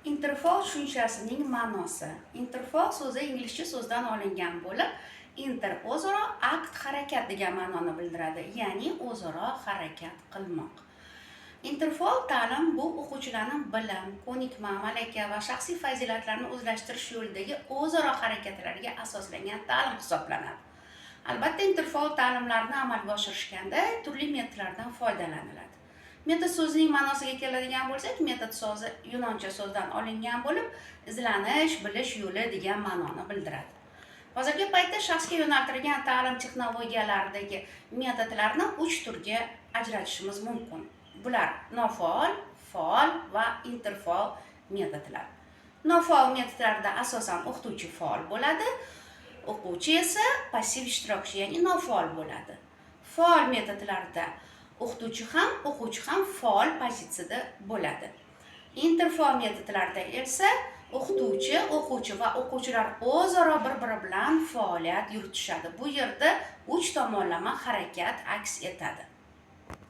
Interfaol tushunchasining ma'nosi. Interfaol so'zi inglizcha so'zdan olingan bo'lib, inter o'zaro, akt harakat degan ma'noni bildiradi, ya'ni o'zaro harakat qilmoq. Interfaol ta'lim bu o'quvchilarning bilim, ko'nikma, malaka va shaxsiy fazilatlarni o'zlashtirish yo'lidagi o'zaro harakatlariga asoslangan ta'lim hisoblanadi. Albatta, interfaol ta'limlarni amalga oshirishganda turli metodlardan foydalaniladi. Metod so'zining ma'nosiga keladigan bo'lsak, metod so'zi yunoncha so'zdan olingan bo'lib, izlanish, bilish yo'li degan ma'noni bildiradi. Hozirgi paytda shaxsga yo'naltirilgan ta'lim texnologiyalaridagi metodlarni 3 turga ajratishimiz mumkin. Bular nofaol, faol va interfaol metodlar. Nofaol metodlarda asosan o'qituvchi faol bo'ladi, o'quvchi esa passiv ishtirokchi, ya'ni nofaol bo'ladi. Faol metodlarda o'qituvchi ham, o'quvchi ham faol pozitsiyada bo'ladi. Interfaol metodlarda esa o'qituvchi, o'quvchi va o'quvchilar o'zaro bir-biri bilan faoliyat yuritishadi. Bu yerda 3 tomonlama harakat aks etadi.